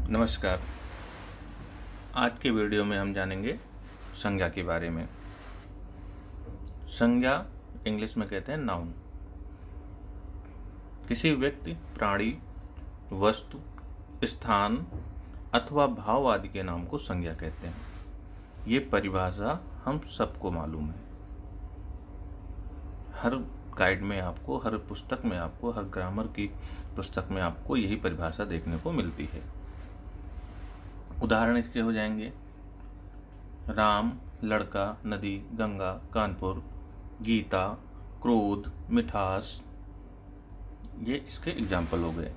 नमस्कार। आज के वीडियो में हम जानेंगे संज्ञा के बारे में। संज्ञा इंग्लिश में कहते हैं नाउन। किसी व्यक्ति, प्राणी, वस्तु, स्थान अथवा भाव आदि के नाम को संज्ञा कहते हैं। ये परिभाषा हम सबको मालूम है। हर गाइड में आपको, हर पुस्तक में आपको, हर ग्रामर की पुस्तक में आपको यही परिभाषा देखने को मिलती है। उदाहरण इसके हो जाएंगे राम, लड़का, नदी, गंगा, कानपुर, गीता, क्रोध, मिठास। ये इसके एग्जाम्पल हो गए।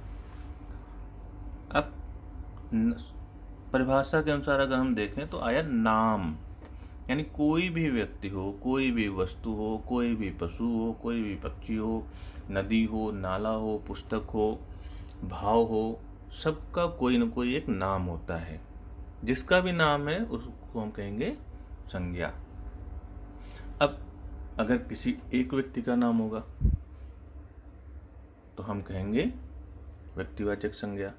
अब परिभाषा के अनुसार अगर हम देखें तो आया नाम, यानी कोई भी व्यक्ति हो, कोई भी वस्तु हो, कोई भी पशु हो, कोई भी पक्षी हो, नदी हो, नाला हो, पुस्तक हो, भाव हो, सबका कोई न कोई एक नाम होता है। जिसका भी नाम है उसको हम कहेंगे संज्ञा। अब अगर किसी एक व्यक्ति का नाम होगा तो हम कहेंगे व्यक्तिवाचक संज्ञा।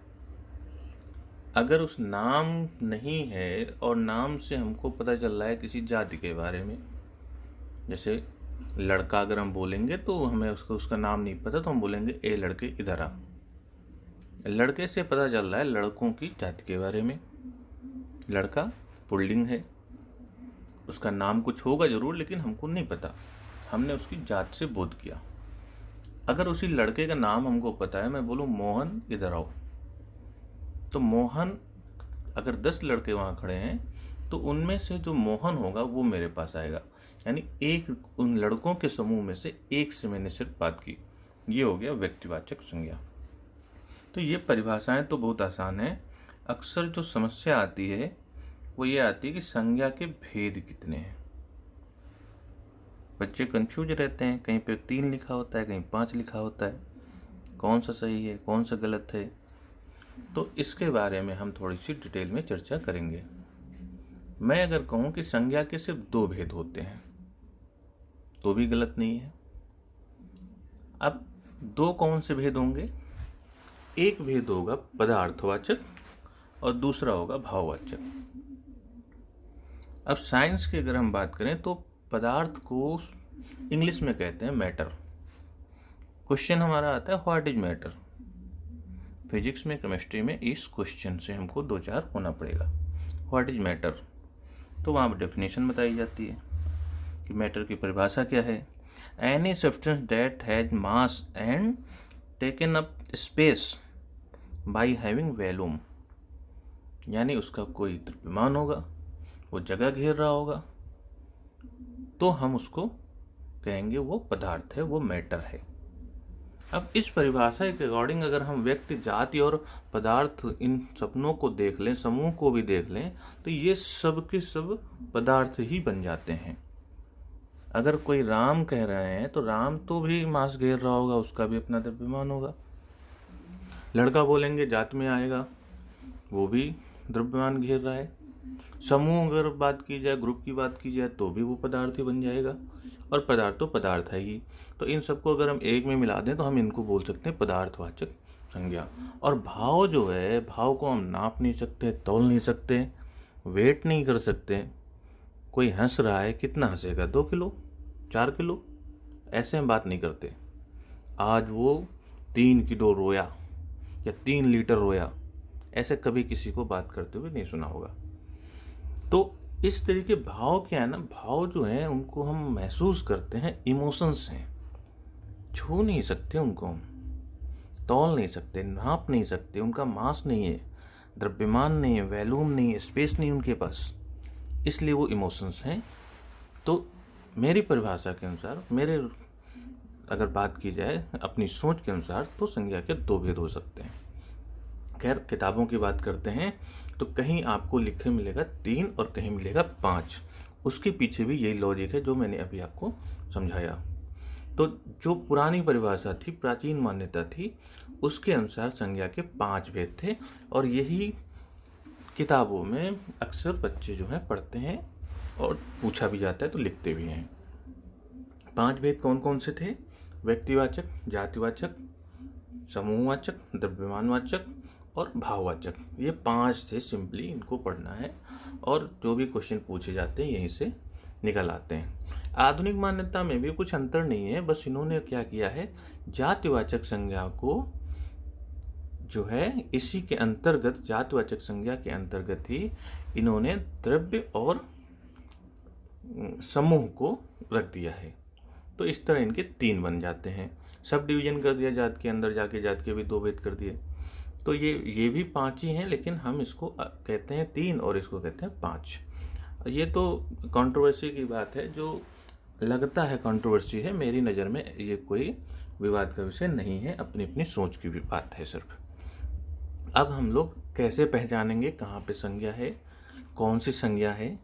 अगर उस नाम नहीं है और नाम से हमको पता चल रहा है किसी जाति के बारे में, जैसे लड़का अगर हम बोलेंगे तो हमें उसका नाम नहीं पता तो हम बोलेंगे ए लड़के इधर आ। लड़के से पता चल रहा है लड़कों की जाति के बारे में। लड़का पुल्लिंग है, उसका नाम कुछ होगा जरूर लेकिन हमको नहीं पता, हमने उसकी जात से बोध किया। अगर उसी लड़के का नाम हमको पता है, मैं बोलूँ मोहन इधर आओ, तो मोहन, अगर 10 लड़के वहाँ खड़े हैं तो उनमें से जो मोहन होगा वो मेरे पास आएगा। यानी एक उन लड़कों के समूह में से एक से मैंने सिर्फ बात की। ये हो गया व्यक्तिवाचक संज्ञा। तो ये परिभाषाएं तो बहुत आसान है। अक्सर जो समस्या आती है वो ये आती है कि संज्ञा के भेद कितने हैं। बच्चे कंफ्यूज रहते हैं, कहीं पे 3 लिखा होता है, कहीं 5 लिखा होता है, कौन सा सही है, कौन सा गलत है। तो इसके बारे में हम थोड़ी सी डिटेल में चर्चा करेंगे। मैं अगर कहूँ कि संज्ञा के सिर्फ 2 भेद होते हैं तो भी गलत नहीं है। अब 2 कौन से भेद होंगे? एक भेद होगा पदार्थवाचक और दूसरा होगा भाववाचक। अब साइंस की अगर हम बात करें तो पदार्थ को इंग्लिश में कहते हैं मैटर। क्वेश्चन हमारा आता है व्हाट इज मैटर। फिजिक्स में, केमिस्ट्री में इस क्वेश्चन से हमको 2-4 होना पड़ेगा। व्हाट इज मैटर, तो वहाँ पर डेफिनेशन बताई जाती है कि मैटर की परिभाषा क्या है। Any substance that has mass and taken up space by having volume, यानी उसका कोई द्रव्यमान होगा, वो जगह घेर रहा होगा, तो हम उसको कहेंगे वो पदार्थ है, वो मैटर है। अब इस परिभाषा के अकॉर्डिंग अगर हम व्यक्ति, जाति और पदार्थ इन सपनों को देख लें, समूह को भी देख लें, तो ये सब के सब पदार्थ ही बन जाते हैं। अगर कोई राम कह रहे हैं तो राम तो भी मास घेर रहा होगा, उसका भी अपना द्रव्यमान होगा। लड़का बोलेंगे जात में आएगा, वो भी द्रव्यमान घेर रहा है। समूह अगर बात की जाए, ग्रुप की बात की जाए, तो भी वो पदार्थ ही बन जाएगा। और पदार्थ तो पदार्थ है ही। तो इन सबको अगर हम एक में मिला दें तो हम इनको बोल सकते हैं पदार्थवाचक संज्ञा। और भाव जो है, भाव को हम नाप नहीं सकते, तौल नहीं सकते, वेट नहीं कर सकते। कोई हंस रहा है, कितना हंसेगा? 2 किलो, 4 किलो, ऐसे हम बात नहीं करते। आज वो 3 किलो रोया या 3 लीटर रोया, ऐसे कभी किसी को बात करते हुए नहीं सुना होगा। तो इस तरीके भाव क्या है ना, भाव जो है उनको हम महसूस करते हैं, इमोशंस हैं, छू नहीं सकते उनको, हम तौल नहीं सकते, नाप नहीं सकते, उनका मास नहीं है, द्रव्यमान नहीं है, वॉल्यूम नहीं है, स्पेस नहीं उनके पास, इसलिए वो इमोशंस हैं। तो मेरी परिभाषा के अनुसार, मेरे अगर बात की जाए अपनी सोच के अनुसार, तो संज्ञा के 2 भेद हो सकते हैं। खैर, किताबों की बात करते हैं तो कहीं आपको लिखे मिलेगा 3 और कहीं मिलेगा 5। उसके पीछे भी यही लॉजिक है जो मैंने अभी आपको समझाया। तो जो पुरानी परिभाषा थी, प्राचीन मान्यता थी, उसके अनुसार संज्ञा के 5 भेद थे। और यही किताबों में अक्सर बच्चे जो हैं पढ़ते हैं और पूछा भी जाता है तो लिखते भी हैं। 5 भेद कौन कौन से थे? व्यक्तिवाचक, जातिवाचक, समूहवाचक, द्रव्यमानवाचक और भाववाचक। ये 5 थे, सिंपली इनको पढ़ना है और जो भी क्वेश्चन पूछे जाते हैं यहीं से निकल आते हैं। आधुनिक मान्यता में भी कुछ अंतर नहीं है, बस इन्होंने क्या किया है, जातिवाचक संज्ञा को जो है इसी के अंतर्गत, जातिवाचक संज्ञा के अंतर्गत ही इन्होंने द्रव्य और समूह को रख दिया है। तो इस तरह इनके 3 बन जाते हैं। सब डिवीजन कर दिया जात के अंदर, जाके जात के भी 2 भेद कर दिए। तो ये भी 5 ही हैं, लेकिन हम इसको कहते हैं 3 और इसको कहते हैं 5। ये तो कंट्रोवर्सी की बात है, जो लगता है कंट्रोवर्सी है, मेरी नज़र में ये कोई विवाद का विषय नहीं है, अपनी अपनी सोच की भी बात है सिर्फ। अब हम लोग कैसे पहचानेंगे कहाँ पे संज्ञा है, कौन सी संज्ञा है?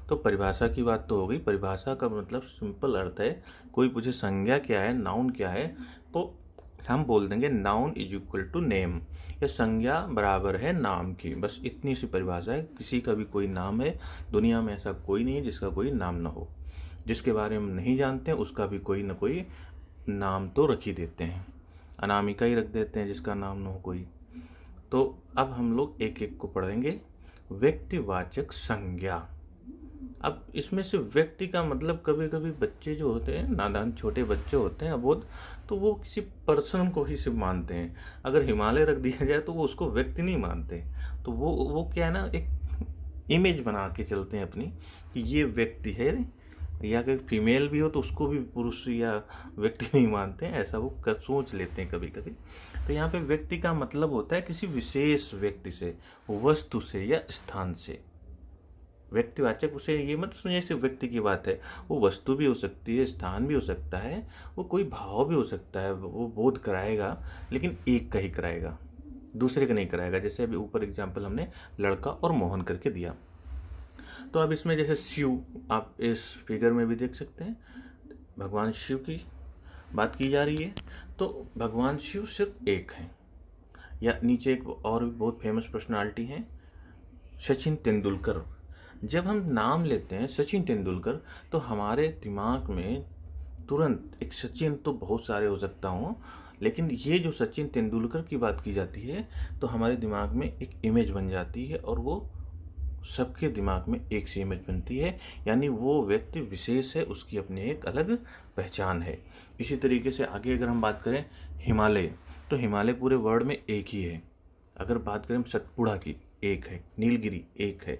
तो परिभाषा की बात तो हो गई। परिभाषा का मतलब सिंपल अर्थ है, कोई पूछे संज्ञा क्या है, नाउन क्या है, तो हम बोल देंगे noun is equal to name, या संज्ञा बराबर है नाम की। बस इतनी सी परिभाषा है। किसी का भी कोई नाम है, दुनिया में ऐसा कोई नहीं है जिसका कोई नाम ना हो। जिसके बारे में नहीं जानते हैं उसका भी कोई ना कोई नाम तो रख ही देते हैं, अनामिका ही रख देते हैं जिसका नाम ना हो कोई। तो अब हम लोग एक एक को पढ़ेंगे। व्यक्तिवाचक संज्ञा। अब इसमें से व्यक्ति का मतलब, कभी कभी बच्चे जो होते हैं, नादान छोटे बच्चे होते हैं अबोध, तो वो किसी पर्सन को ही सिर्फ मानते हैं। अगर हिमालय रख दिया जाए तो वो उसको व्यक्ति नहीं मानते। तो वो क्या है ना, एक इमेज बना के चलते हैं अपनी कि ये व्यक्ति है, या अगर फीमेल भी हो तो उसको भी पुरुष या व्यक्ति नहीं मानते हैं, ऐसा वो सोच लेते हैं कभी कभी। तो यहाँ पे व्यक्ति का मतलब होता है किसी विशेष व्यक्ति से, वस्तु से या स्थान से। व्यक्तिवाचक उसे ये मत सुनिए सिर्फ व्यक्ति की बात है, वो वस्तु भी हो सकती है, स्थान भी हो सकता है, वो कोई भाव भी हो सकता है। वो बोध कराएगा, लेकिन एक का ही कराएगा, दूसरे का नहीं कराएगा। जैसे अभी ऊपर एग्जाम्पल हमने लड़का और मोहन करके दिया। तो अब इसमें जैसे शिव, आप इस फिगर में भी देख सकते हैं, भगवान शिव की बात की जा रही है। तो भगवान शिव सिर्फ एक हैं। या नीचे एक और भी बहुत फेमस पर्सनालिटी हैं, सचिन तेंदुलकर। जब हम नाम लेते हैं सचिन तेंदुलकर, तो हमारे दिमाग में तुरंत एक, सचिन तो बहुत सारे हो सकता हूँ, लेकिन ये जो सचिन तेंदुलकर की बात की जाती है तो हमारे दिमाग में एक इमेज बन जाती है, और वो सबके दिमाग में एक सी इमेज बनती है, यानी वो व्यक्ति विशेष है, उसकी अपनी एक अलग पहचान है। इसी तरीके से आगे अगर हम बात करें हिमालय, तो हिमालय पूरे वर्ल्ड में एक ही है। अगर बात करें सतपुड़ा की, एक है। नीलगिरी एक है,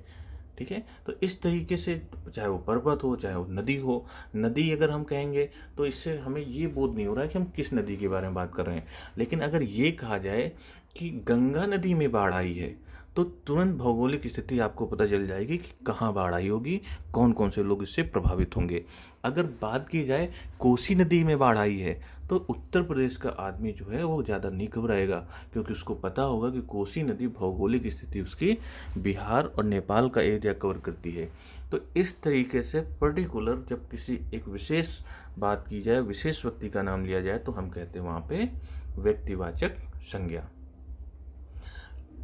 ठीक है। तो इस तरीके से चाहे वो पर्वत हो, चाहे वो नदी हो, नदी अगर हम कहेंगे तो इससे हमें ये बोध नहीं हो रहा है कि हम किस नदी के बारे में बात कर रहे हैं। लेकिन अगर ये कहा जाए कि गंगा नदी में बाढ़ आई है, तो तुरंत भौगोलिक स्थिति आपको पता चल जाएगी कि कहाँ बाढ़ आई होगी, कौन कौन से लोग इससे प्रभावित होंगे। अगर बात की जाए कोसी नदी में बाढ़ आई है, तो उत्तर प्रदेश का आदमी जो है वो ज़्यादा नहीं घबराएगा, क्योंकि उसको पता होगा कि कोसी नदी भौगोलिक स्थिति उसकी बिहार और नेपाल का एरिया कवर करती है। तो इस तरीके से पर्टिकुलर जब किसी एक विशेष बात की जाए, विशेष व्यक्ति का नाम लिया जाए, तो हम कहते हैं वहाँ पे व्यक्तिवाचक संज्ञा।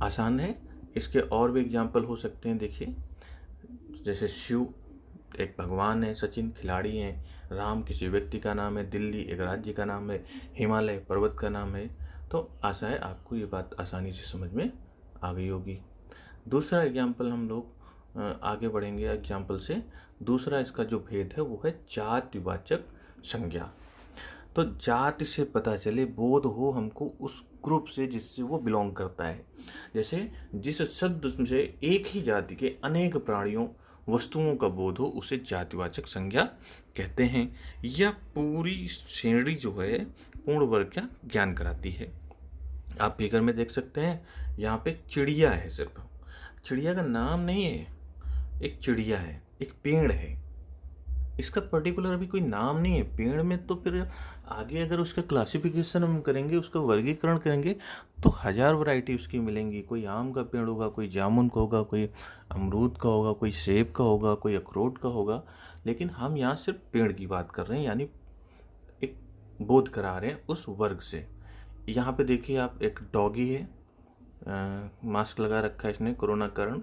आसान है। इसके और भी एग्जाम्पल हो सकते हैं। देखिए, जैसे शिव एक भगवान है, सचिन खिलाड़ी हैं, राम किसी व्यक्ति का नाम है, दिल्ली एक राज्य का नाम है, हिमालय पर्वत का नाम है। तो आशा है आपको ये बात आसानी से समझ में आ गई होगी। दूसरा एग्जाम्पल हम लोग आगे बढ़ेंगे एग्जाम्पल से। दूसरा इसका जो भेद है वो है जातिवाचक संज्ञा। तो जाति से पता चले, बोध हो हमको उस ग्रुप से जिससे वो बिलोंग करता है। जैसे जिस शब्द से एक ही जाति के अनेक प्राणियों वस्तुओं का बोध हो, उसे जातिवाचक संज्ञा कहते हैं। यह पूरी श्रेणी जो है पूर्ण वर्ग का ज्ञान कराती है। आप फिगर में देख सकते हैं, यहाँ पे चिड़िया है, सिर्फ चिड़िया का नाम नहीं है, एक चिड़िया है, एक पेड़ है, इसका पर्टिकुलर अभी कोई नाम नहीं है पेड़ में। तो फिर आगे अगर उसका क्लासिफिकेशन हम करेंगे, उसका वर्गीकरण करेंगे, तो 1000 वैरायटी उसकी मिलेंगी। कोई आम का पेड़ होगा, कोई जामुन का होगा, कोई अमरूद का होगा, कोई सेब का होगा, कोई अखरोट का होगा। लेकिन हम यहाँ सिर्फ पेड़ की बात कर रहे हैं, यानी एक बोध करा रहे हैं उस वर्ग से। यहाँ पे देखिए आप, एक डॉगी है, मास्क लगा रखा है इसने कोरोना कारण।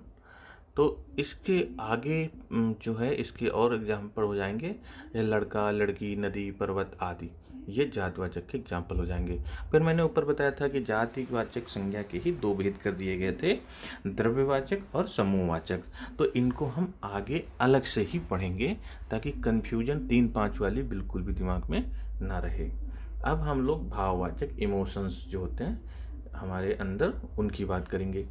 तो इसके आगे जो है इसके और एग्जाम्पल हो जाएंगे, लड़का लड़की नदी पर्वत आदि। ये जातिवाचक के एग्जाम्पल हो जाएंगे। फिर मैंने ऊपर बताया था कि जातिवाचक संज्ञा के ही दो भेद कर दिए गए थे, द्रव्यवाचक और समूहवाचक। तो इनको हम आगे अलग से ही पढ़ेंगे ताकि कन्फ्यूजन 3-5 वाली बिल्कुल भी दिमाग में ना रहे। अब हम लोग भाववाचक इमोशंस जो होते हैं हमारे अंदर, उनकी बात करेंगे।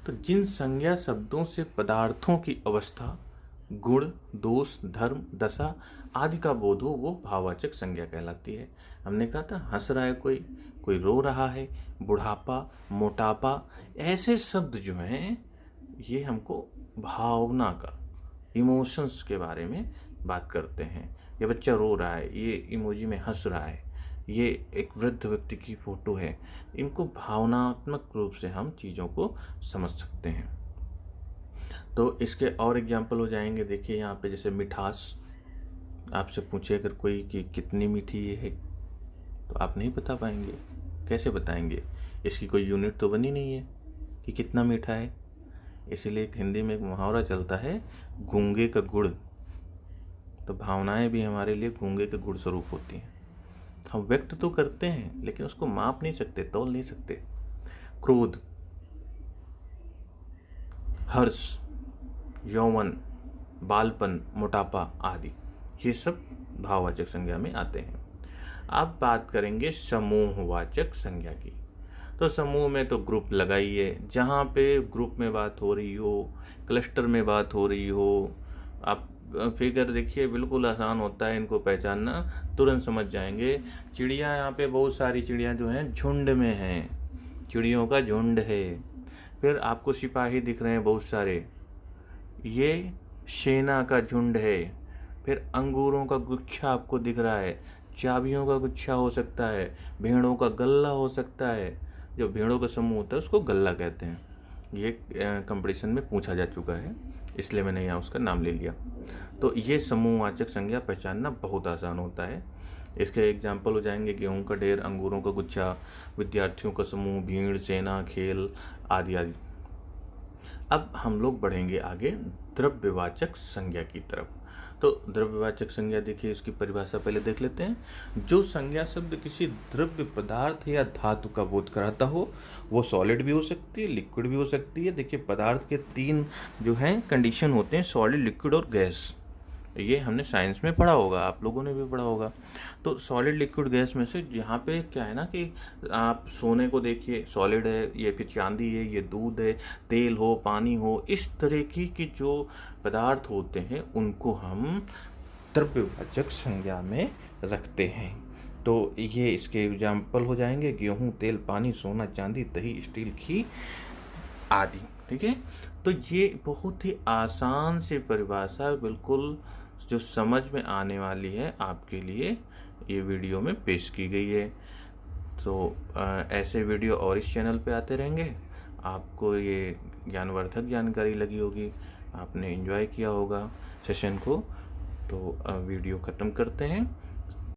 तो जिन संज्ञा शब्दों से पदार्थों की अवस्था, गुण, दोष, धर्म, दशा आदि का बोध हो, वो भाववाचक संज्ञा कहलाती है। हमने कहा था हंस रहा है कोई रो रहा है, बुढ़ापा, मोटापा, ऐसे शब्द जो हैं ये हमको भावना का, इमोशंस के बारे में बात करते हैं। ये बच्चा रो रहा है, ये इमोजी में हंस रहा है, ये एक वृद्ध व्यक्ति की फोटो है, इनको भावनात्मक रूप से हम चीज़ों को समझ सकते हैं। तो इसके और एग्जाम्पल हो जाएंगे। देखिए यहाँ पे जैसे मिठास, आपसे पूछे अगर कोई कि कितनी मीठी ये है तो आप नहीं बता पाएंगे, कैसे बताएंगे? इसकी कोई यूनिट तो बनी नहीं है कि कितना मीठा है। इसीलिए हिंदी में एक मुहावरा चलता है, गूंगे का गुड़। तो भावनाएं भी हमारे लिए गूंगे के गुड़ स्वरूप होती हैं। हम व्यक्त तो करते हैं लेकिन उसको माप नहीं सकते, तौल नहीं सकते। क्रोध, हर्ष, यौवन, बालपन, मोटापा आदि, ये सब भाववाचक संज्ञा में आते हैं। अब बात करेंगे समूहवाचक संज्ञा की। तो समूह में तो ग्रुप लगाइए, जहाँ पे ग्रुप में बात हो रही हो, क्लस्टर में बात हो रही हो। आप फिगर देखिए, बिल्कुल आसान होता है इनको पहचानना, तुरंत समझ जाएंगे। चिड़िया, यहाँ पे बहुत सारी चिड़िया जो हैं झुंड में हैं, चिड़ियों का झुंड है। फिर आपको सिपाही दिख रहे हैं बहुत सारे, ये सेना का झुंड है। फिर अंगूरों का गुच्छा आपको दिख रहा है, चाबियों का गुच्छा हो सकता है, भेड़ों का गल्ला हो सकता है। जो भेड़ों का समूह होता है उसको गल्ला कहते हैं। ये कंपटीशन में पूछा जा चुका है, इसलिए मैंने यहाँ उसका नाम ले लिया। तो ये समूहवाचक संज्ञा पहचानना बहुत आसान होता है। इसके एग्जाम्पल हो जाएंगे गेहूं का ढेर, अंगूरों का गुच्छा, विद्यार्थियों का समूह, भीड़, सेना, खेल आदि आदि। अब हम लोग बढ़ेंगे आगे द्रव्यवाचक संज्ञा की तरफ। तो द्रव्यवाचक संज्ञा देखिए, इसकी परिभाषा पहले देख लेते हैं। जो संज्ञा शब्द किसी द्रव्य पदार्थ या धातु का बोध कराता हो, वो सॉलिड भी हो सकती है, लिक्विड भी हो सकती है। देखिए पदार्थ के 3 जो हैं कंडीशन होते हैं, सॉलिड, लिक्विड और गैस। ये हमने साइंस में पढ़ा होगा, आप लोगों ने भी पढ़ा होगा। तो सॉलिड, लिक्विड, गैस में से जहाँ पे क्या है ना कि आप सोने को देखिए, सॉलिड है, ये फिर चांदी है, ये दूध है, तेल हो, पानी हो, इस तरह की जो पदार्थ होते हैं उनको हम द्रव्यवाचक संज्ञा में रखते हैं। तो ये इसके एग्जाम्पल हो जाएंगे, गेहूँ, तेल, पानी, सोना, चांदी, दही, स्टील, घी आदि। ठीक है, तो ये बहुत ही आसान से परिभाषा, बिल्कुल जो समझ में आने वाली है आपके लिए, ये वीडियो में पेश की गई है। तो ऐसे वीडियो और इस चैनल पे आते रहेंगे। आपको ये ज्ञानवर्धक जानकारी लगी होगी, आपने एंजॉय किया होगा सेशन को। तो वीडियो ख़त्म करते हैं।